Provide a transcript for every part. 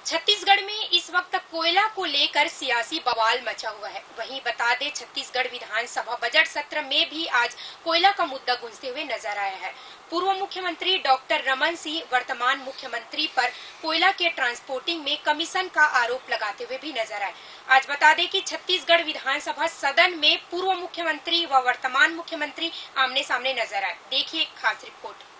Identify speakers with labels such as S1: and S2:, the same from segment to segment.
S1: छत्तीसगढ़ में इस वक्त कोयला को लेकर सियासी बवाल मचा हुआ है। वहीं बता दें, छत्तीसगढ़ विधानसभा बजट सत्र में भी आज कोयला का मुद्दा गूंजते हुए नजर आया है। पूर्व मुख्यमंत्री डॉक्टर रमन सिंह वर्तमान मुख्यमंत्री पर कोयला के ट्रांसपोर्टिंग में कमीशन का आरोप लगाते हुए भी नजर आए। आज बता दें कि छत्तीसगढ़ विधानसभा सदन में पूर्व मुख्यमंत्री व वर्तमान मुख्यमंत्री आमने सामने नजर आए। देखिए खास रिपोर्ट।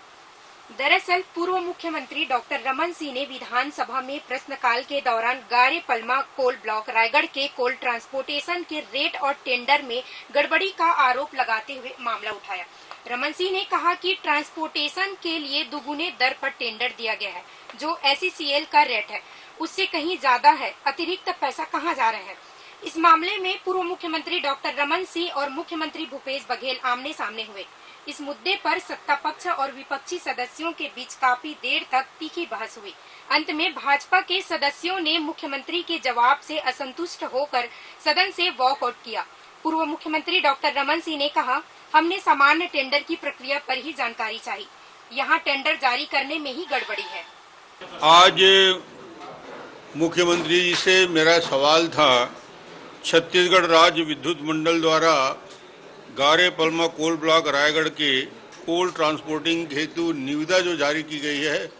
S1: दरअसल पूर्व मुख्यमंत्री डॉक्टर रमन सिंह ने विधानसभा में प्रश्नकाल के दौरान गारे पलमा कोल ब्लॉक रायगढ़ के कोल ट्रांसपोर्टेशन के रेट और टेंडर में गड़बड़ी का आरोप लगाते हुए मामला उठाया। रमन सिंह ने कहा कि ट्रांसपोर्टेशन के लिए दुगुने दर पर टेंडर दिया गया है। जो SCCL का रेट है उससे कहीं ज्यादा है। अतिरिक्त पैसा कहाँ जा रहा है? इस मामले में पूर्व मुख्यमंत्री डॉक्टर रमन सिंह और मुख्यमंत्री भूपेश बघेल आमने सामने हुए। इस मुद्दे पर सत्ता पक्ष और विपक्षी सदस्यों के बीच काफी देर तक तीखी बहस हुई। अंत में भाजपा के सदस्यों ने मुख्यमंत्री के जवाब से असंतुष्ट होकर सदन से वॉकआउट किया। पूर्व मुख्यमंत्री डॉक्टर रमन सिंह ने कहा, हमने सामान्य टेंडर की प्रक्रिया पर ही जानकारी चाहिए, यहाँ टेंडर जारी करने में ही गड़बड़ी है।
S2: आज मुख्यमंत्री जी से मेरा सवाल था, छत्तीसगढ़ राज्य विद्युत मंडल द्वारा गारे पलमा कोल ब्लॉक रायगढ़ के कोल ट्रांसपोर्टिंग हेतु निविदा जो जारी की गई है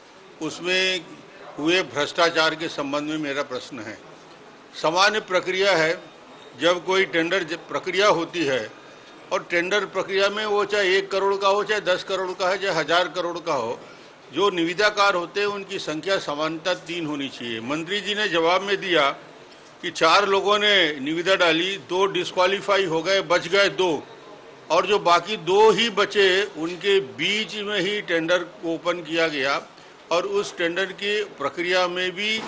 S2: उसमें हुए भ्रष्टाचार के संबंध में मेरा प्रश्न है। सामान्य प्रक्रिया है, जब कोई टेंडर प्रक्रिया होती है और टेंडर प्रक्रिया में वो चाहे 1 करोड़ का हो, चाहे 10 करोड़ का है, चाहे 1000 करोड़ का हो, जो निविदाकार होते हैं उनकी संख्या सामान्यतः 3 होनी चाहिए। मंत्री जी ने जवाब में दिया कि 4 लोगों ने निविदा डाली, 2 डिस्क्वालीफाई हो गए, बच गए 2, और जो बाकी 2 ही बचे उनके बीच में ही टेंडर को ओपन किया गया। और उस टेंडर की प्रक्रिया में भी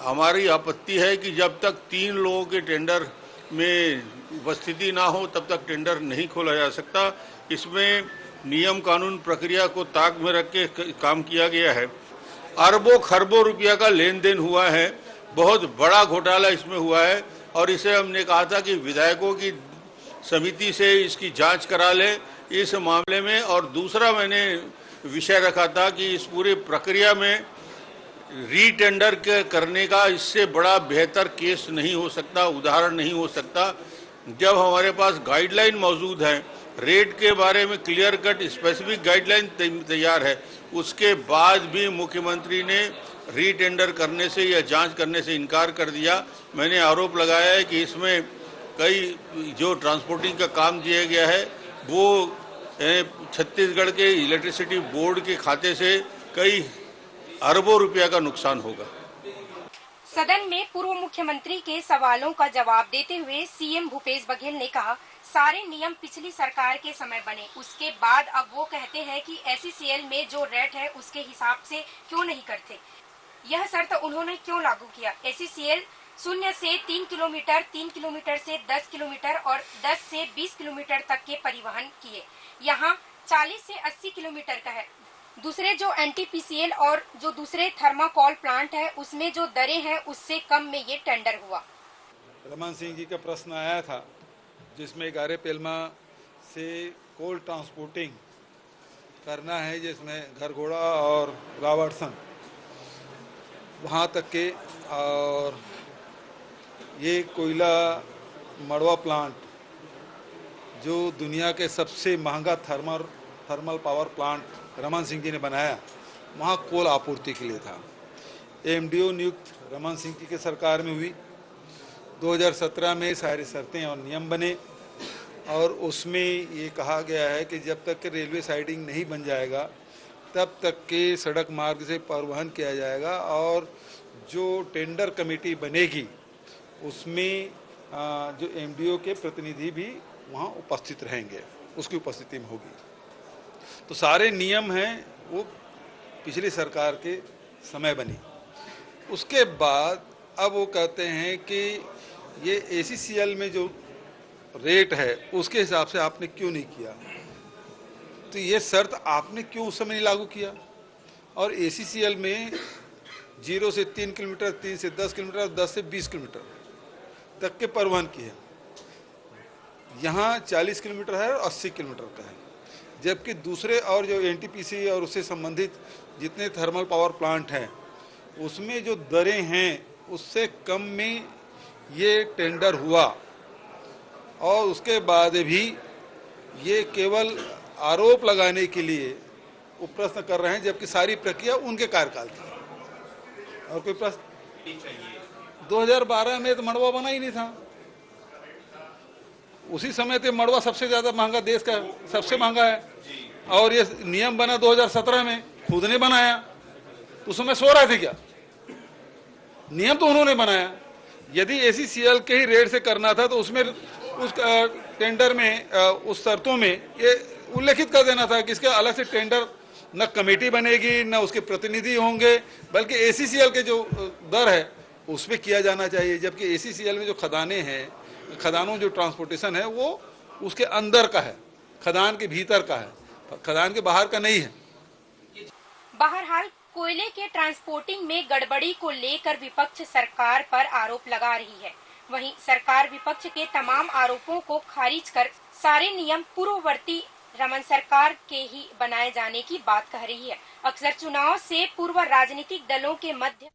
S2: हमारी आपत्ति है कि जब तक 3 लोगों के टेंडर में उपस्थिति ना हो तब तक टेंडर नहीं खोला जा सकता। इसमें नियम कानून प्रक्रिया को ताक में रख के काम किया गया है। अरबों खरबों रुपया का लेन देन हुआ है, बहुत बड़ा घोटाला इसमें हुआ है और इसे हमने कहा था कि विधायकों की समिति से इसकी जांच करा ले इस मामले में। और दूसरा मैंने विषय रखा था कि इस पूरी प्रक्रिया में रीटेंडर करने का इससे बड़ा बेहतर केस नहीं हो सकता, उदाहरण नहीं हो सकता। जब हमारे पास गाइडलाइन मौजूद है, रेट के बारे में क्लियर कट स्पेसिफिक गाइडलाइन तैयार है, उसके बाद भी मुख्यमंत्री ने रीटेंडर करने से या जांच करने से इनकार कर दिया। मैंने आरोप लगाया है कि इसमें कई जो ट्रांसपोर्टिंग का काम दिया गया है वो छत्तीसगढ़ के इलेक्ट्रिसिटी बोर्ड के खाते से कई अरबों रुपया का नुकसान होगा।
S1: सदन में पूर्व मुख्यमंत्री के सवालों का जवाब देते हुए CM भूपेश बघेल ने कहा, सारे नियम पिछली सरकार के समय बने, उसके बाद अब वो कहते हैं कि SCCL में जो रेट है उसके हिसाब से क्यों नहीं करते। यह शर्त उन्होंने क्यों लागू किया? SCCL 0 से 3 किलोमीटर, 3 किलोमीटर से 10 किलोमीटर और 10 से 20 किलोमीटर तक के परिवहन किए, यहाँ 40 से 80 किलोमीटर का है। दूसरे जो NTPCL और जो दूसरे थर्माकोल प्लांट है उसमें जो दरें हैं उससे कम में ये टेंडर हुआ।
S3: रमन सिंह जी का प्रश्न आया था जिसमें गारे पेलमा से कोल ट्रांसपोर्टिंग करना है, जिसमें घरघोड़ा और रावर्सन वहाँ तक के, और ये कोयला मड़वा प्लांट जो दुनिया के सबसे महंगा thermal power plant Raman Singh ji ने बनाया, वहाँ कोल आपूर्ति के लिए था। MDO नियुक्त रमन सिंह जी की सरकार में हुई। 2017 में सारी शर्तें और नियम बने और उसमें ये कहा गया है कि जब तक के रेलवे साइडिंग नहीं बन जाएगा तब तक के सड़क मार्ग से परिवहन किया जाएगा, और जो टेंडर कमेटी बनेगी उसमें जो MDO के प्रतिनिधि भी वहाँ उपस्थित रहेंगे, उसकी उपस्थिति में होगी। तो सारे नियम हैं वो पिछली सरकार के समय बनी। उसके बाद अब वो कहते हैं कि ये SCCL में जो रेट है उसके हिसाब से आपने क्यों नहीं किया, तो ये शर्त आपने क्यों उस समय नहीं लागू किया। और SCCL में 0 से 3 किलोमीटर, 3 से 10 किलोमीटर, 10 से 20 किलोमीटर तक के परिवहन की है, यहाँ 40 किलोमीटर है और 80 किलोमीटर का है। जबकि दूसरे और जो NTPC और उससे संबंधित जितने थर्मल पावर प्लांट हैं उसमें जो दरें हैं उससे कम में ये टेंडर हुआ और उसके बाद भी ये केवल आरोप लगाने के लिए वो प्रश्न कर रहे हैं, जबकि सारी प्रक्रिया उनके कार्यकाल थी। और कोई प्रश्न 2012 में तो मड़वा बना ही नहीं था। उसी समय तो मड़वा सबसे ज्यादा महंगा, देश का सबसे महंगा है। और ये नियम बना 2017 में, खुद ने बनाया। तो उस समय सो रहे थे क्या? नियम तो उन्होंने बनाया। यदि ACCL के ही रेट से करना था तो उसमें उस टेंडर में उस शर्तों में ये उल्लेखित कर देना था कि इसका अलग से टेंडर न कमेटी बनेगी न उसके प्रतिनिधि होंगे, बल्कि ACCL के जो दर है उस पर किया जाना चाहिए। जबकि ACCL में जो खदानें हैं, खदानों जो ट्रांसपोर्टेशन है वो उसके अंदर का है, खदान के भीतर का है, खदान के बाहर का नहीं है।
S1: बहरहाल कोयले के ट्रांसपोर्टिंग में गड़बड़ी को लेकर विपक्ष सरकार पर आरोप लगा रही है। वहीं सरकार विपक्ष के तमाम आरोपों को खारिज कर सारे नियम पूर्ववर्ती रमन सरकार के ही बनाए जाने की बात कह रही है। अक्सर चुनाव से पूर्व राजनीतिक दलों के मध्य